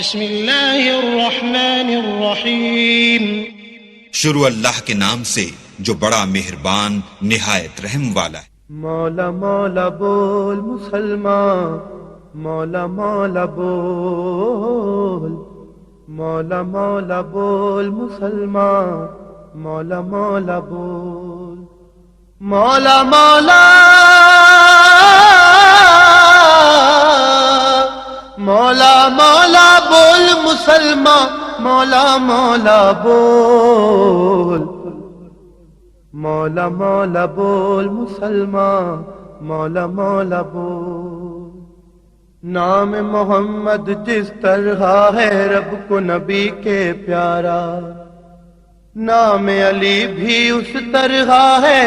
بسم اللہ الرحمن الرحیم شروع اللہ کے نام سے جو بڑا مہربان نہایت رحم والا ہے۔ مولا مولا بول مسلمان، مولا مولا بول، مولا مولا بول مسلمان، مولا مولا بول، مولا مولا مولا مولا بول مسلمان، مولا مولا بول، مولا مولا بول مسلمان، مولا مولا بول۔ نام محمد جس طرح ہے رب کو نبی کے پیارا، نام علی بھی اس طرح ہے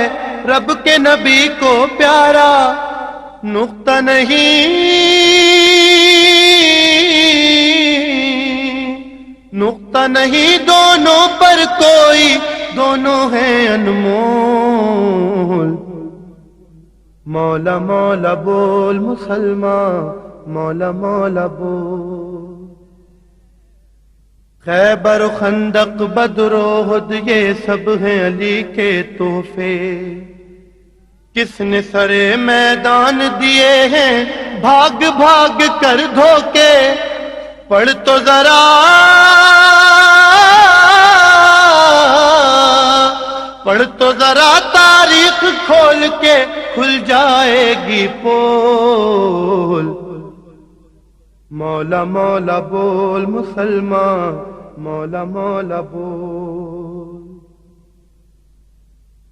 رب کے نبی کو پیارا۔ نقطہ نہیں نقطہ نہیں دونوں پر کوئی، دونوں ہیں انمول۔ مولا مولا بول مسلمان، مولا مولا بول۔ خیبر و خندق بدر و احد یہ سب ہیں علی کے تحفے، کس نے سرے میدان دیے ہیں بھاگ بھاگ کر دھوکے۔ پڑھ تو ذرا پڑھ تو ذرا تاریخ کھول کے، کھل جائے گی پول۔ مولا مولا بول مسلمان، مولا مولا بول۔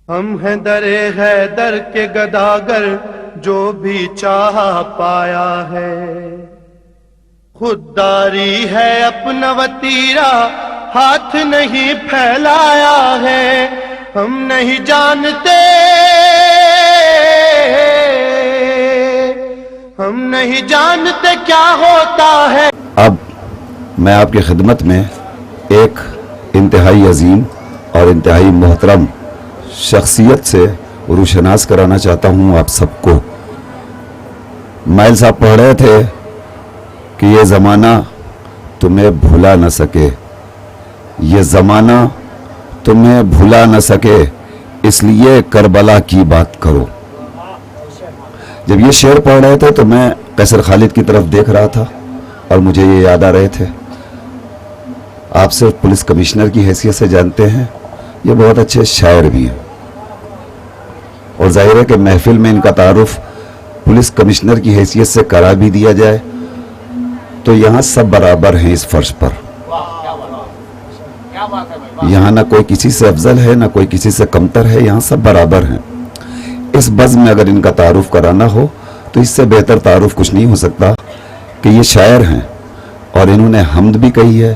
ہم ہیں درے حیدر کے گداگر، جو بھی چاہا پایا ہے۔ خودداری ہے اپنا وتیرا، ہاتھ نہیں پھیلایا ہے۔ ہم نہیں جانتے ہم نہیں جانتے کیا ہوتا ہے۔ اب میں آپ کی خدمت میں ایک انتہائی عظیم اور انتہائی محترم شخصیت سے روشناس کرانا چاہتا ہوں آپ سب کو۔ مائل صاحب پڑھ رہے تھے کہ یہ زمانہ تمہیں بھلا نہ سکے، یہ زمانہ تمہیں بھلا نہ سکے، اس لیے کربلا کی بات کرو۔ جب یہ شعر پڑھ رہے تھے تو میں قیصر خالد کی طرف دیکھ رہا تھا اور مجھے یہ یاد آ رہے تھے۔ آپ صرف پولیس کمشنر کی حیثیت سے جانتے ہیں، یہ بہت اچھے شاعر بھی ہیں، اور ظاہر ہے کہ محفل میں ان کا تعارف پولیس کمشنر کی حیثیت سے کرا بھی دیا جائے تو یہاں سب برابر ہیں اس فرش پر۔ یہاں نہ کوئی کسی سے افضل ہے، نہ کوئی کسی سے کمتر ہے، یہاں سب برابر ہیں۔ اس بزم میں اگر ان کا تعارف کرانا ہو تو اس سے بہتر تعارف کچھ نہیں ہو سکتا کہ یہ شاعر ہیں، اور انہوں نے حمد بھی کہی ہے،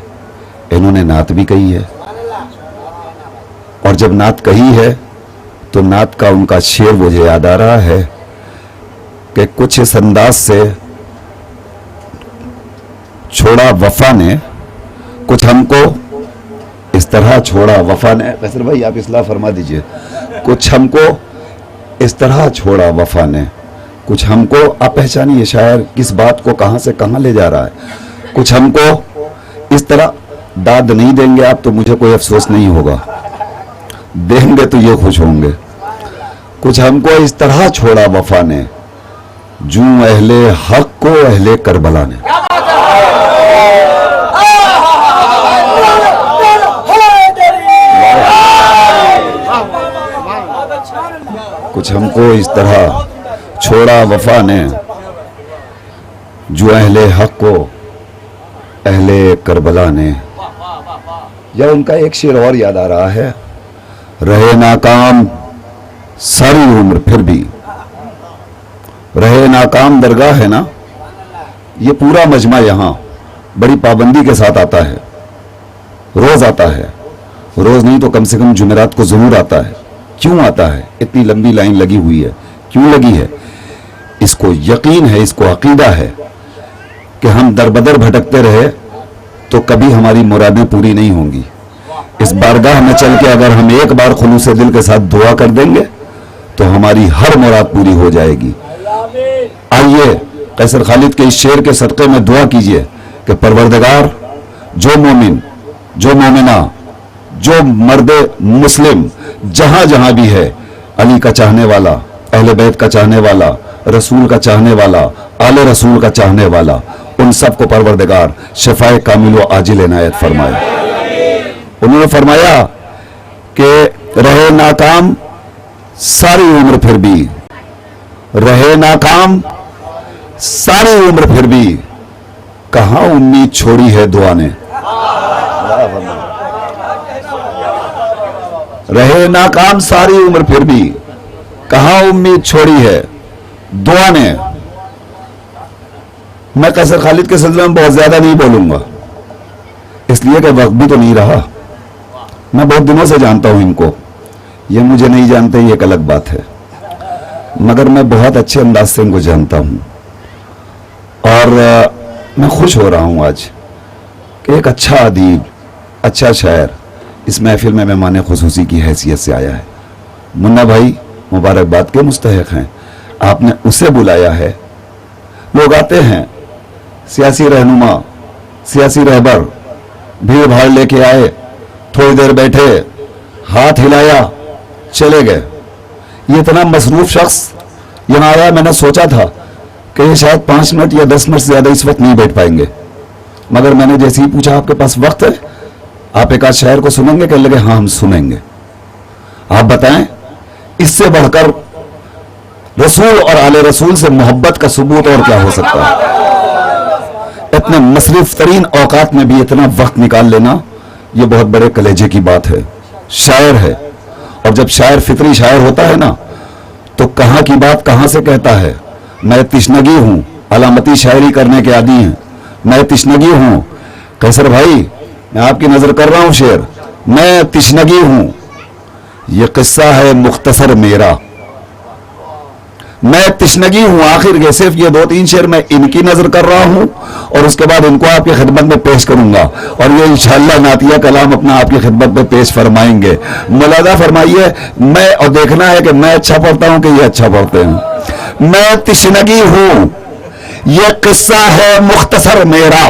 انہوں نے نعت بھی کہی ہے، اور جب نعت کہی ہے تو نعت کا ان کا شعر مجھے یاد آ رہا ہے کہ کچھ اس انداز سے چھوڑا وفا نے، کچھ ہم کو اس طرح چھوڑا وفا نے۔ قیصر بھائی آپ اصلاح فرما دیجئے۔ کچھ ہم کو اس طرح چھوڑا وفا نے، کچھ ہم کو، آپ پہچانی یہ شاعر کس بات کو کہاں سے کہاں لے جا رہا ہے۔ کچھ ہم کو اس طرح داد نہیں دیں گے آپ تو مجھے کوئی افسوس نہیں ہوگا، دیں گے تو یہ خوش ہوں گے۔ کچھ ہم کو اس طرح چھوڑا وفا نے، جو اہل حق کو اہل کربلا نے۔ کچھ ہم کو اس طرح چھوڑا وفا نے، جو اہل حق کو اہل کربلا نے۔ یا ان کا ایک شعر اور یاد آ رہا ہے، رہے ناکام ساری عمر پھر بھی، رہے ناکام درگاہ ہے نا، یہ پورا مجمع یہاں بڑی پابندی کے ساتھ آتا ہے، روز آتا ہے، روز نہیں تو کم سے کم جمعرات کو ضرور آتا ہے۔ کیوں آتا ہے؟ اتنی لمبی لائن لگی ہوئی ہے، کیوں لگی ہے؟ اس کو یقین ہے، اس کو عقیدہ ہے کہ ہم در بدر بھٹکتے رہے تو کبھی ہماری مرادیں پوری نہیں ہوں گی۔ اس بارگاہ میں چل کے اگر ہم ایک بار خلوص دل کے ساتھ دعا کر دیں گے تو ہماری ہر مراد پوری ہو جائے گی۔ آئیے قیصر خالد کے اس شعر کے صدقے میں دعا کیجئے کہ پروردگار جو مومن، جو مومنہ، جو مرد مسلم جہاں جہاں بھی ہے، علی کا چاہنے والا، اہل بیت کا چاہنے والا، رسول کا چاہنے والا، آل رسول کا چاہنے والا، ان سب کو پروردگار شفائے کامل و عاجل عنایت فرمائے۔ انہوں نے فرمایا کہ رہے ناکام ساری عمر پھر بھی، رہے ناکام ساری عمر پھر بھی، کہاں امید چھوڑی ہے دعا نے۔ رہے ناکام ساری عمر پھر بھی، کہاں امید چھوڑی ہے دعا نے۔ میں قیصر خالد کے سلسلے میں بہت زیادہ نہیں بولوں گا، اس لیے کہ وقت بھی تو نہیں رہا۔ میں بہت دنوں سے جانتا ہوں ان کو، یہ مجھے نہیں جانتے، یہ ایک الگ بات ہے، مگر میں بہت اچھے انداز سے ان کو جانتا ہوں، اور میں خوش ہو رہا ہوں آج کہ ایک اچھا ادیب، اچھا شاعر اس محفل میں مہمان خصوصی کی حیثیت سے آیا ہے۔ منا بھائی مبارکباد کے مستحق ہیں، آپ نے اسے بلایا ہے۔ لوگ آتے ہیں، سیاسی رہنما، سیاسی رہبر بھیڑ بھاڑ لے کے آئے، تھوڑی دیر بیٹھے، ہاتھ ہلایا، چلے گئے۔ یہ اتنا مصروف شخص یہاں آیا، میں نے سوچا تھا کہ یہ شاید 5 منٹ یا 10 منٹ سے زیادہ اس وقت نہیں بیٹھ پائیں گے، مگر میں نے جیسے ہی پوچھا آپ کے پاس وقت ہے، آپ ایک آدھ شاعر کو سنیں گے؟ کہنے لگے ہاں ہم سنیں گے۔ آپ بتائیں اس سے بڑھ کر رسول اور آل رسول سے محبت کا ثبوت اور کیا ہو سکتا ہے؟ اتنے مصروف ترین اوقات میں بھی اتنا وقت نکال لینا یہ بہت بڑے کلیجے کی بات ہے۔ شاعر ہے، اور جب شاعر فطری شاعر ہوتا ہے نا تو کہاں کی بات کہاں سے کہتا ہے۔ میں تشنگی ہوں، علامتی شاعری کرنے کے عادی ہیں، میں تشنگی ہوں۔ قیصر بھائی میں آپ کی نظر کر رہا ہوں شعر، میں تشنگی ہوں، یہ قصہ ہے مختصر میرا، میں تشنگی ہوں۔ آخر یہ صرف یہ 2-3 شعر میں ان کی نظر کر رہا ہوں، اور اس کے بعد ان کو آپ کی خدمت میں پیش کروں گا، اور یہ انشاءاللہ نعتیہ کلام اپنا آپ کی خدمت میں پیش فرمائیں گے۔ ملاحظہ فرمائیے، میں اور دیکھنا ہے کہ میں اچھا پڑھتا ہوں کہ یہ اچھا پڑھتے ہیں۔ میں تشنگی ہوں، یہ قصہ ہے مختصر میرا،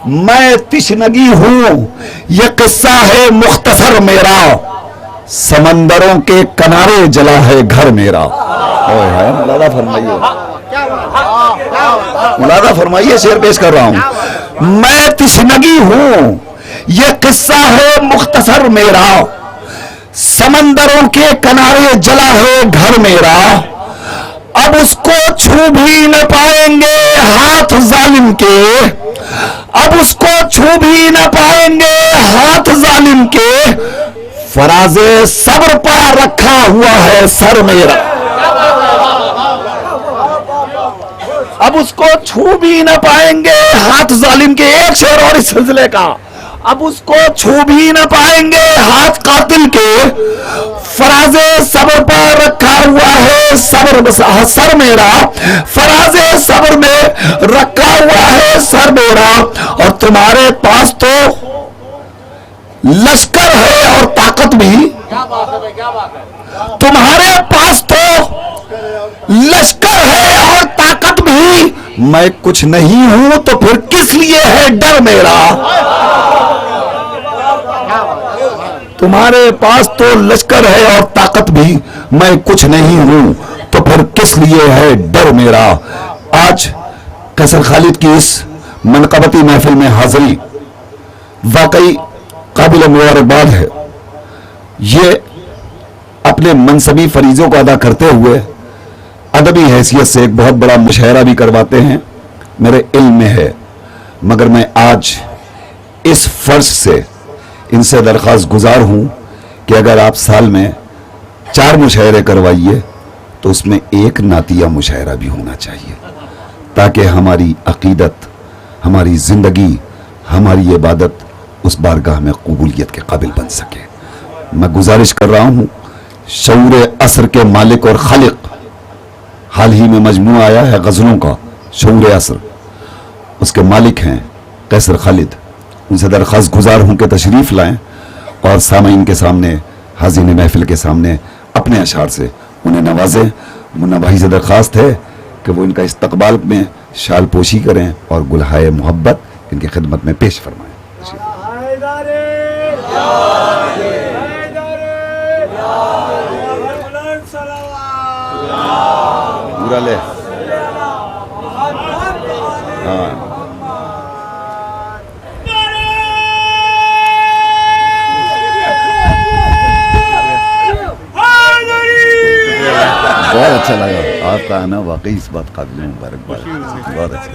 میں تشنگی ہوں، یہ قصہ ہے مختصر میرا، سمندروں کے کنارے جلا ہے گھر میرا۔ ملاحظہ فرمائیے، ملاحظہ فرمائیے، شعر پیش کر رہا ہوں۔ میں تشنگی ہوں، یہ قصہ ہے مختصر میرا، سمندروں کے کنارے جلا ہے گھر میرا، اب اس کو چھو بھی نہ پائیں گے ہاتھ ظالم کے، اب اس کو چھو بھی نہ پائیں گے ہاتھ ظالم کے، فراز صبر پا رکھا ہوا ہے سر میرا، اب اس کو چھو بھی نہ پائیں گے ہاتھ ظالم کے۔ ایک شعر اور اس سلسلے کا، اب اس کو چھو بھی نہ پائیں گے ہاتھ قاتل کے، فراز صبر پر رکھا ہوا ہے سر میرا، فراز صبر میں رکھا ہوا ہے سر میرا، اور تمہارے پاس تو لشکر ہے اور طاقت بھی، تمہارے پاس تو لشکر ہے اور طاقت بھی، میں کچھ نہیں ہوں تو پھر کس لیے ہے ڈر میرا، تمہارے پاس تو لشکر ہے اور طاقت بھی، میں کچھ نہیں ہوں تو پھر کس لیے ہے ڈر میرا۔ آج قیصر خالد کی اس منقبتی محفل میں حاضری واقعی قابل مبارکباد ہے۔ یہ اپنے منصبی فریضوں کو ادا کرتے ہوئے ادبی حیثیت سے ایک بہت بڑا مشاعرہ بھی کرواتے ہیں، میرے علم میں ہے، مگر میں آج اس فرض سے ان سے درخواست گزار ہوں کہ اگر آپ سال میں 4 مشاعرے کروائیے تو اس میں ایک نعتیہ مشاعرہ بھی ہونا چاہیے، تاکہ ہماری عقیدت، ہماری زندگی، ہماری عبادت اس بارگاہ میں قبولیت کے قابل بن سکے۔ میں گزارش کر رہا ہوں، شعور عصر کے مالک اور خالق، حال ہی میں مجموعہ آیا ہے غزلوں کا شعور عصر، اس کے مالک ہیں قیصر خالد، ان سے درخواست گزار ہوں کہ تشریف لائیں اور سامعین کے سامنے، حاضرین محفل کے سامنے اپنے اشعار سے انہیں نوازیں۔ منا بھائی سے درخواست ہے کہ وہ ان کا استقبال میں شال پوشی کریں اور گلہائے محبت ان کی خدمت میں پیش فرمائیں. پورا لے. ہاں بہت اچھا لگا آپ کا آنا, واقعی اس بات قابل مبارکباد. بہت اچھا.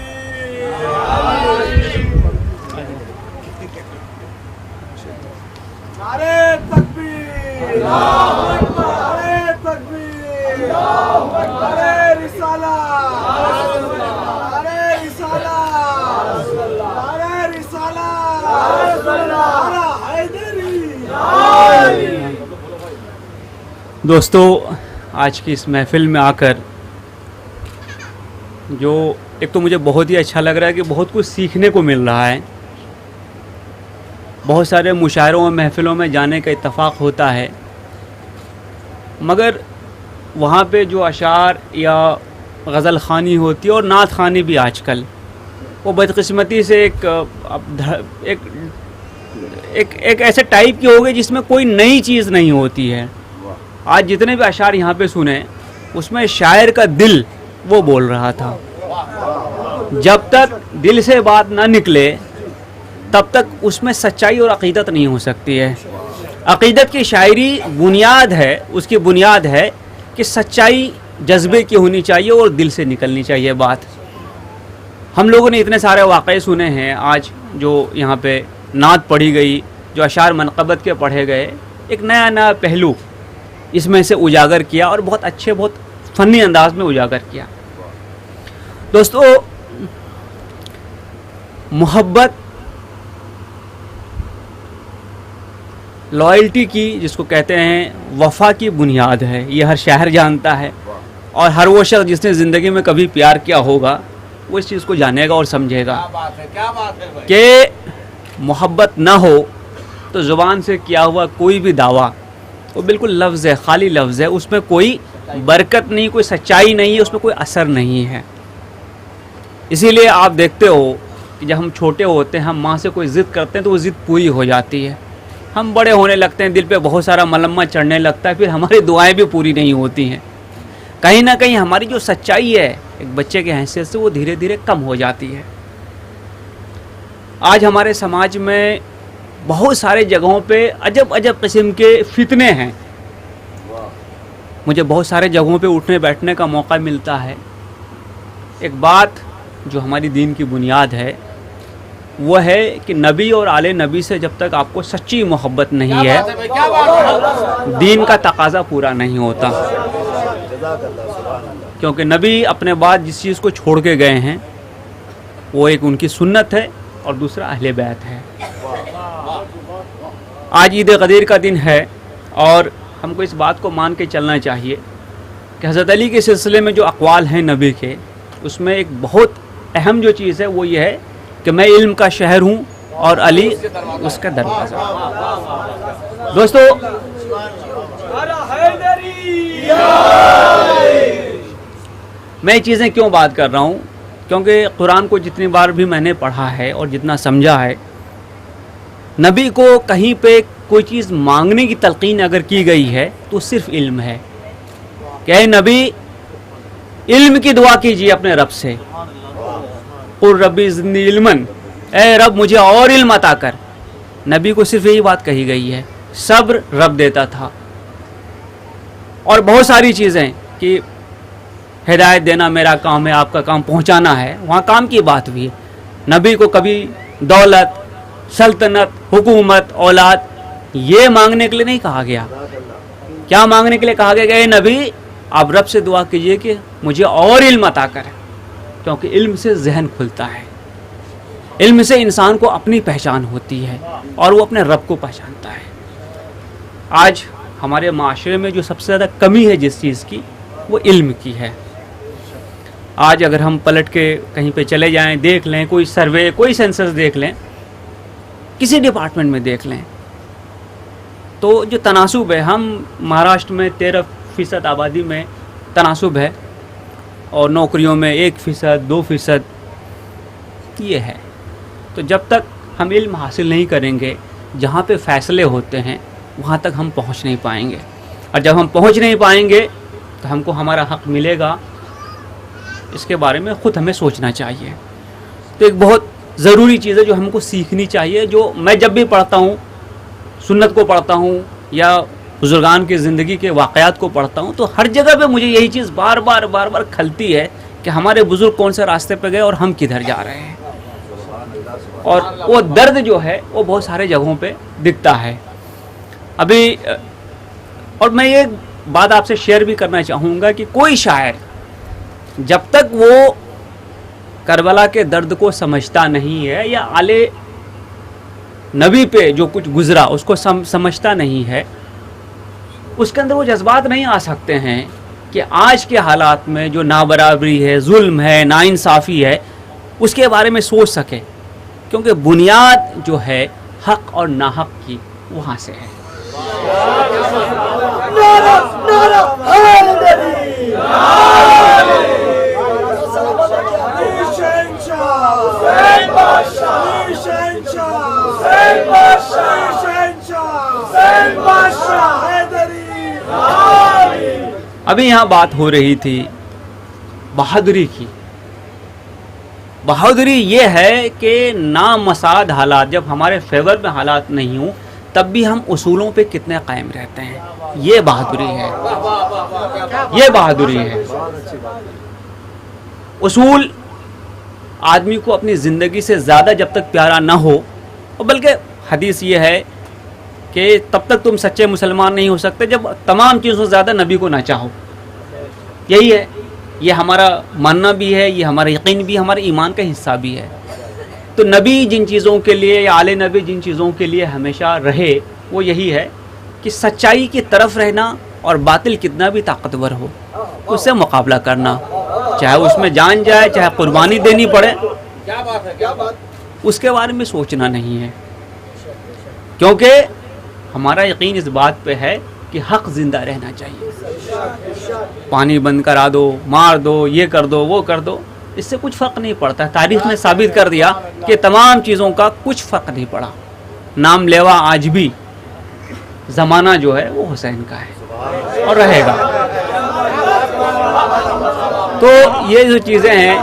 دوستو, آج کی اس محفل میں آ کر جو ایک تو مجھے بہت ہی اچھا لگ رہا ہے کہ بہت کچھ سیکھنے کو مل رہا ہے. بہت سارے مشاعروں اور محفلوں میں جانے کا اتفاق ہوتا ہے, مگر وہاں پہ جو اشعار یا غزل خوانی ہوتی ہے اور نعت خوانی بھی آج کل, وہ بدقسمتی سے ایک ایسے ٹائپ کی ہو گئی جس میں کوئی نئی چیز نہیں ہوتی ہے. آج جتنے بھی اشعار یہاں پہ سنے, اس میں شاعر کا دل وہ بول رہا تھا. جب تک دل سے بات نہ نکلے تب تک اس میں سچائی اور عقیدت نہیں ہو سکتی ہے. عقیدت کی شاعری بنیاد ہے, اس کی بنیاد ہے کہ سچائی جذبے کی ہونی چاہیے اور دل سے نکلنی چاہیے بات. ہم لوگوں نے اتنے سارے واقعے سنے ہیں, آج جو یہاں پہ نعت پڑھی گئی, جو اشعار منقبت کے پڑھے گئے, ایک نیا پہلو اس میں سے اجاگر کیا اور بہت اچھے, بہت فنی انداز میں اجاگر کیا. دوستو, محبت لائلٹی کی, جس کو کہتے ہیں وفا کی بنیاد ہے. یہ ہر شاعر جانتا ہے, اور ہر وہ شخص جس نے زندگی میں کبھی پیار کیا ہوگا وہ اس چیز کو جانے گا اور سمجھے گا کہ محبت نہ ہو تو زبان سے کیا ہوا کوئی بھی دعویٰ وہ بالکل لفظ ہے, خالی لفظ ہے. اس میں کوئی برکت نہیں, کوئی سچائی نہیں ہے, اس میں کوئی اثر نہیں ہے. اسی لیے آپ دیکھتے ہو کہ جب ہم چھوٹے ہوتے ہیں, ہم ماں سے کوئی ضد کرتے ہیں تو وہ ضد پوری ہو جاتی ہے. ہم بڑے ہونے لگتے ہیں, دل پہ بہت سارا ملمہ چڑھنے لگتا ہے, پھر ہماری دعائیں بھی پوری نہیں ہوتی ہیں. کہیں نہ کہیں ہماری جو سچائی ہے ایک بچے کے حیثیت سے, وہ دھیرے دھیرے کم ہو جاتی ہے. آج ہمارے سماج میں بہت سارے جگہوں پہ عجب قسم کے فتنے ہیں. مجھے بہت سارے جگہوں پہ اٹھنے بیٹھنے کا موقع ملتا ہے. ایک بات جو ہماری دین کی بنیاد ہے وہ ہے کہ نبی اور آل نبی سے جب تک آپ کو سچی محبت نہیں ہے, دین کا تقاضا پورا نہیں ہوتا. کیونکہ نبی اپنے بعد جس چیز کو چھوڑ کے گئے ہیں وہ ایک ان کی سنت ہے اور دوسرا اہل بیت ہے. آج عید غدیر کا دن ہے اور ہم کو اس بات کو مان کے چلنا چاہیے کہ حضرت علی کے سلسلے میں جو اقوال ہیں نبی کے, اس میں ایک بہت اہم جو چیز ہے وہ یہ ہے کہ میں علم کا شہر ہوں اور علی اس کا دروازہ. دوستو, میں یہ چیزیں کیوں بات کر رہا ہوں, کیونکہ قرآن کو جتنی بار بھی میں نے پڑھا ہے اور جتنا سمجھا ہے, نبی کو کہیں پہ کوئی چیز مانگنے کی تلقین اگر کی گئی ہے تو صرف علم ہے کہ اے نبی علم کی دعا کیجیے اپنے رب سے. قل ربی زدنی علما, اے رب مجھے اور علم عطا کر. نبی کو صرف یہی بات کہی گئی ہے. صبر رب دیتا تھا, اور بہت ساری چیزیں کہ ہدایت دینا میرا کام ہے, آپ کا کام پہنچانا ہے, وہاں کام کی بات بھی ہے. نبی کو کبھی دولت, سلطنت, حکومت, اولاد یہ مانگنے کے لیے نہیں کہا گیا. کیا مانگنے کے لیے کہا گیا کہ اے نبی آپ رب سے دعا کیجئے کہ مجھے اور علم عطا کرے, کیونکہ علم سے ذہن کھلتا ہے. علم سے انسان کو اپنی پہچان ہوتی ہے اور وہ اپنے رب کو پہچانتا ہے. آج ہمارے معاشرے میں جو سب سے زیادہ کمی ہے جس چیز کی, وہ علم کی ہے. آج اگر ہم پلٹ کے کہیں پہ چلے جائیں, دیکھ لیں, کوئی سروے, کوئی سینسس دیکھ لیں, کسی ڈپارٹمنٹ میں دیکھ لیں, تو جو تناسب ہے, ہم مہاراشٹر میں 13% آبادی میں تناسب ہے اور نوکریوں میں 1%, 2% یہ ہے. تو جب تک ہم علم حاصل نہیں کریں گے، جہاں پہ فیصلے ہوتے ہیں وہاں تک ہم پہنچ نہیں پائیں گے، اور جب ہم پہنچ نہیں پائیں گے تو ہم کو ہمارا حق ملے گا، اس کے بارے میں خود ہمیں سوچنا چاہیے۔ تو ایک بہت ضروری چیز ہے جو ہم کو سیکھنی چاہیے، جو میں جب بھی پڑھتا ہوں، سنت کو پڑھتا ہوں یا بزرگان کی زندگی کے واقعات کو پڑھتا ہوں، تو ہر جگہ پہ مجھے یہی چیز بار بار کھلتی ہے کہ ہمارے بزرگ کون سے راستے پہ گئے اور ہم کدھر جا رہے ہیں، اور وہ درد جو ہے وہ بہت سارے جگہوں پہ دکھتا ہے۔ ابھی اور میں یہ بات آپ سے شیئر بھی کرنا چاہوں گا کہ کوئی شاعر جب تک وہ کربلا کے درد کو سمجھتا نہیں ہے یا آل نبی پہ جو کچھ گزرا اس کو سمجھتا نہیں ہے، اس کے اندر وہ جذبات نہیں آ سکتے ہیں کہ آج کے حالات میں جو نابرابری ہے، ظلم ہے، ناانصافی ہے، اس کے بارے میں سوچ سکے، کیونکہ بنیاد جو ہے حق اور ناحق کی وہاں سے ہے۔ ابھی یہاں بات ہو رہی تھی بہادری کی۔ بہادری یہ ہے کہ نامساعد حالات، جب ہمارے فیور میں حالات نہیں ہوں تب بھی ہم اصولوں پہ کتنے قائم رہتے ہیں، یہ بہادری ہے، یہ بہادری ہے۔ اصول آدمی کو اپنی زندگی سے زیادہ جب تک پیارا نہ ہو، اور بلکہ حدیث یہ ہے کہ تب تک تم سچے مسلمان نہیں ہو سکتے جب تمام چیزوں سے زیادہ نبی کو نہ چاہو۔ یہی ہے، یہ ہمارا ماننا بھی ہے، یہ ہمارا یقین بھی، ہمارے ایمان کا حصہ بھی ہے۔ تو نبی جن چیزوں کے لیے یا آل نبی جن چیزوں کے لیے ہمیشہ رہے وہ یہی ہے کہ سچائی کی طرف رہنا اور باطل کتنا بھی طاقتور ہو اس سے مقابلہ کرنا، چاہے اس میں جان جائے، چاہے قربانی دینی پڑے، اس کے بارے میں سوچنا نہیں ہے، کیونکہ ہمارا یقین اس بات پہ ہے کہ حق زندہ رہنا چاہیے۔ پانی بند کرا دو، مار دو، یہ کر دو، وہ کر دو، اس سے کچھ فرق نہیں پڑتا۔ تاریخ نے ثابت کر دیا کہ تمام چیزوں کا کچھ فرق نہیں پڑا۔ نام لیوا آج بھی زمانہ جو ہے وہ حسین کا ہے اور رہے گا۔ تو یہ جو چیزیں ہیں،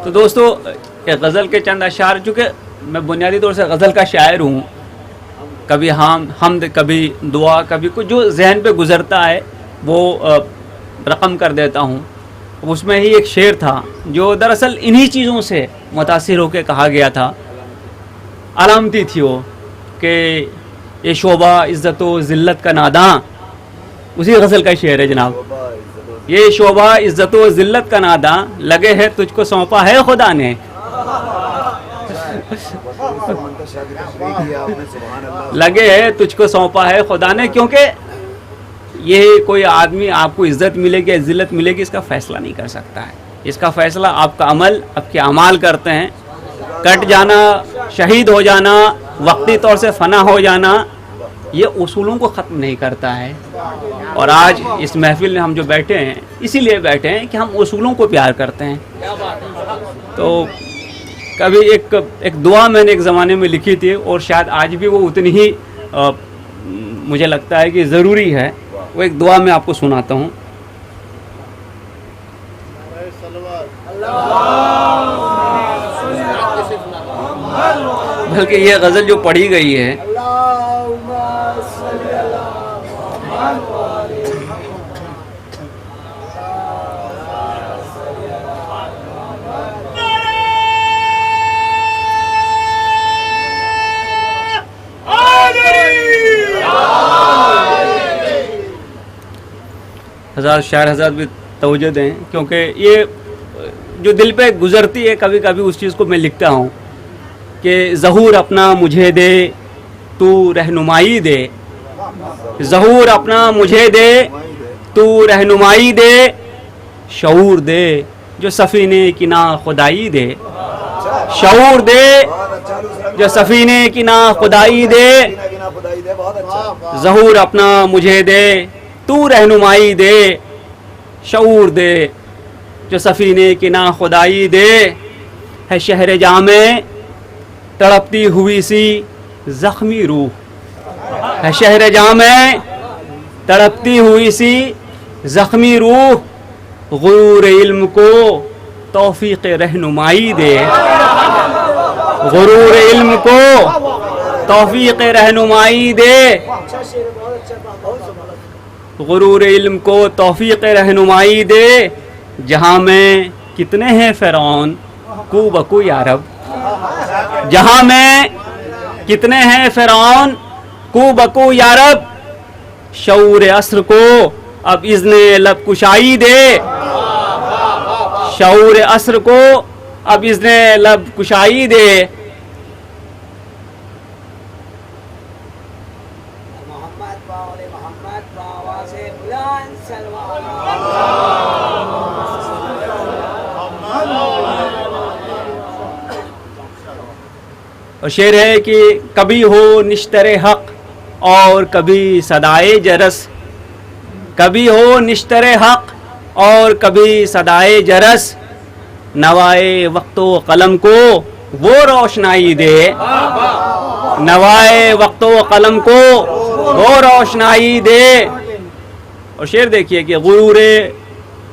تو دوستو غزل کے چند اشعار، چونکہ میں بنیادی طور سے غزل کا شاعر ہوں، کبھی حمد، کبھی دعا، کبھی کچھ جو ذہن پہ گزرتا ہے وہ رقم کر دیتا ہوں۔ اس میں ہی ایک شعر تھا جو دراصل انہی چیزوں سے متاثر ہو کے کہا گیا تھا، علامتی تھی وہ کہ یہ شعبہ عزت و ذلت کا ناداں، اسی غزل کا شعر ہے جناب۔ یہ شعبہ عزت و ذلت کا ناداں، لگے ہے تجھ کو سونپا ہے خدا نے۔ لگے ہے تجھ کو سونپا ہے خدا نے، کیونکہ یہ کوئی آدمی آپ کو عزت ملے گی یا ذلت ملے گی اس کا فیصلہ نہیں کر سکتا ہے۔ اس کا فیصلہ آپ کا عمل، آپ کے اعمال کرتے ہیں۔ کٹ جانا، شہید ہو جانا، وقتی طور سے فنا ہو جانا، یہ اصولوں کو ختم نہیں کرتا ہے۔ اور آج اس محفل میں ہم جو بیٹھے ہیں اسی لیے بیٹھے ہیں کہ ہم اصولوں کو پیار کرتے ہیں۔ تو کبھی ایک دعا میں نے ایک زمانے میں لکھی تھی اور شاید آج بھی وہ اتنی ہی مجھے لگتا ہے کہ ضروری ہے، وہ ایک دعا میں آپ کو سناتا ہوں۔ بلکہ یہ غزل جو پڑھی گئی ہے حضرات، شاعر حضرات بھی توجہ دیں، کیونکہ یہ جو دل پہ گزرتی ہے کبھی کبھی اس چیز کو میں لکھتا ہوں کہ ظہور اپنا مجھے دے تو رہنمائی دے، ظہور اپنا مجھے دے تو رہنمائی دے، شعور دے جو سفینے کی نا خدائی دے، شعور دے جو سفینے کی نا خدائی دے، ظہور اپنا مجھے دے تو رہنمائی دے، شعور دے جو سفینے کی نا خدائی دے، ہے شہر جامع تڑپتی ہوئی سی زخمی روح، ہے شہر جامع تڑپتی ہوئی سی زخمی روح، غرور علم کو توفیق رہنمائی دے، غرور علم کو توفیق رہنمائی دے، غرور علم کو توفیق رہنمائی دے، جہاں میں کتنے ہیں فرعون کو بکو یا رب، جہاں میں کتنے ہیں فرعون کو بکو یا رب، شعور عصر کو اب اذن لب کشائی دے، شعور عصر کو اب اذن لب کشائی دے، اور شعر ہے کہ کبھی ہو نشتر حق اور کبھی صدائے جرس، کبھی ہو نشتر حق اور کبھی صدائے جرس، نوائے وقت و قلم کو وہ روشنائی دے، نوائے وقت و قلم کو وہ روشنائی دے۔ اور شعر دیکھیے کہ غرور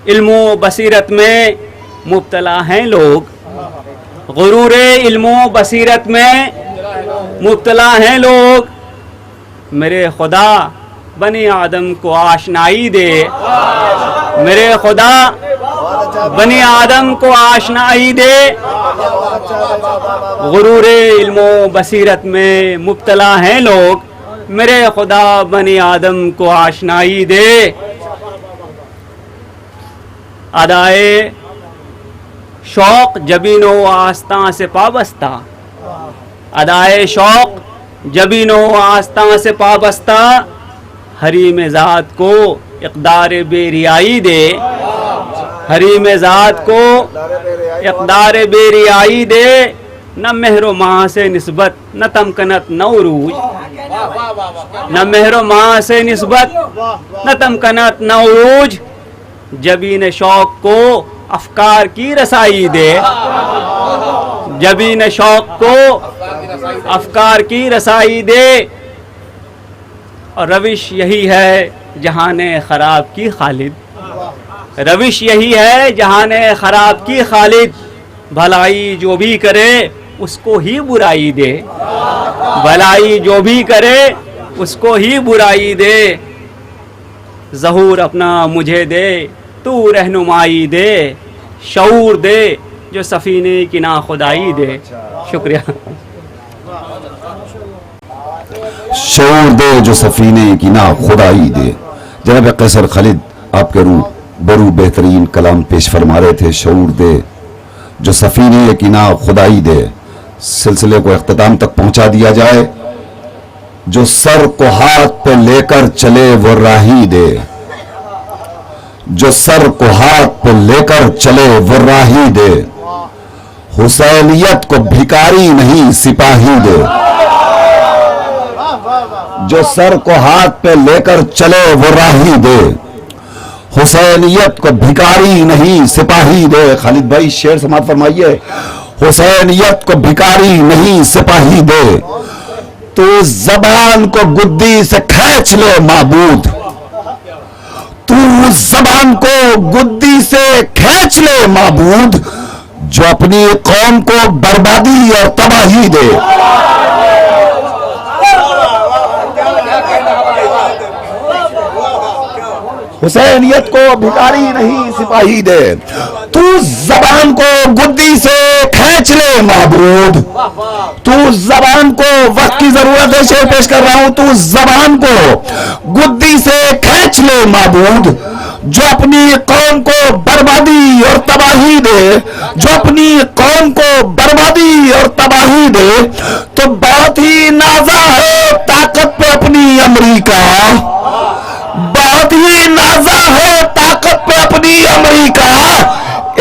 علم و بصیرت میں مبتلا ہیں لوگ، غرور علم و بصیرت میں مبتلا ہیں لوگ، میرے خدا بنی آدم کو آشنائی دے، میرے خدا بنی آدم کو آشنائی دے، غرور علم و بصیرت میں مبتلا ہیں لوگ، میرے خدا بنی آدم کو آشنائی دے۔ ادائے شوق جبین و آستاں سے پابستہ، ادائے شوق جبین و آستاں سے پابستہ، حریم ذات کو اقدار بے ریائی دے، حریم ذات کو اقدار بے ریائی دے، نہ مہر و ماہ سے نسبت نہ تمکنت نہ عروج، نہ مہر و ماہ سے نسبت نہ تمکنت نہ عروج، جبین شوق کو افکار کی رسائی دے، جبین شوق کو افکار کی رسائی دے، اور روش یہی ہے جہان خراب کی خالد، روش یہی ہے جہان خراب کی خالد، بھلائی جو بھی کرے اس کو ہی برائی دے، بھلائی جو بھی کرے اس کو ہی برائی دے، ظہور اپنا مجھے دے تو رہنمائی دے، شعور دے جو سفینے کی نا خدائی دے۔ شکریہ۔ شعور دے جو سفینے کی نا خدائی دے۔ جناب قیصر خالد آپ کے برو بہترین کلام پیش فرما رہے تھے، شعور دے جو سفینے کی نا خدائی دے۔ سلسلے کو اختتام تک پہنچا دیا جائے۔ جو سر کو ہاتھ پہ لے کر چلے وہ راہی دے، جو سر کو ہاتھ پہ لے کر چلے وہ راہی دے، حسینیت کو بھکاری نہیں سپاہی دے، جو سر کو ہاتھ پہ لے کر چلے وہ راہی دے، حسینیت کو بھکاری نہیں سپاہی دے۔ خالد بھائی شعر سماعت فرمائیے۔ حسینیت کو بھکاری نہیں سپاہی دے، تو اس زبان کو گدی سے کھینچ لے معبود، تو اس زبان کو گدی سے کھینچ لے معبود، جو اپنی قوم کو بربادی اور تباہی دے۔ حسینیت کو بھکاری نہیں سپاہی دے، تو زبان کو گدی سے کھینچ لے معبود، تو زبان کو وقت کی ضرورت ہے شعر پیش کر رہا ہوں، تو زبان کو گدی سے کھینچ لے معبود، جو اپنی قوم کو بربادی اور تباہی دے، جو اپنی قوم کو بربادی اور تباہی دے، تو بہت ہی نازا ہے طاقت پہ اپنی امریکہ، بہت ہی نازا ہے طاقت پہ اپنی امریکہ،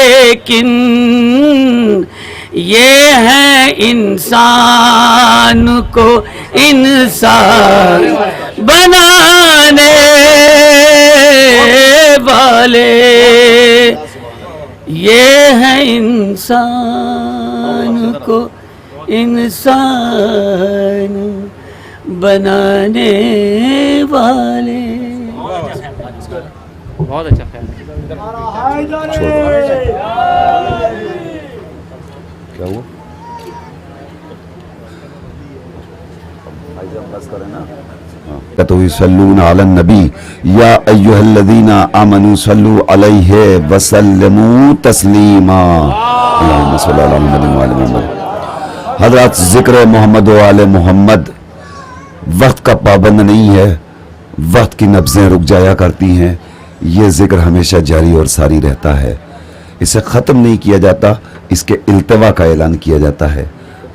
لیکن یہ ہے انسان کو انسان بنانے والے، یہ ہے انسان کو انسان بنانے والے۔ بہت اچھا خیال ہے۔ کیا ہوا؟ تو یصلون علی النبی یا ایھا الذین آمنوا صلوا علیہ وسلموا تسلیما، اللہم صلی علی محمد وعلی محمد۔ حضرات، ذکر محمد و آل محمد وقت کا پابند نہیں ہے، وقت کی نبضیں رک جایا کرتی ہیں، یہ ذکر ہمیشہ جاری اور ساری رہتا ہے، اسے ختم نہیں کیا جاتا، اس کے التوا کا اعلان کیا جاتا ہے۔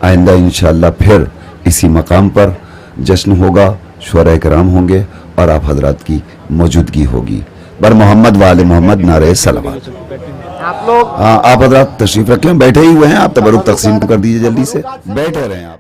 آئندہ انشاءاللہ پھر اسی مقام پر جشن ہوگا، شعراء کرام ہوں گے اور آپ حضرات کی موجودگی ہوگی۔ بر محمد وآل محمد نعرہ صلوات۔ آپ حضرات تشریف رکھیں، بیٹھے ہی ہوئے ہیں، آپ تبرک تقسیم کر دیجئے، جلدی سے بیٹھے رہیں آپ۔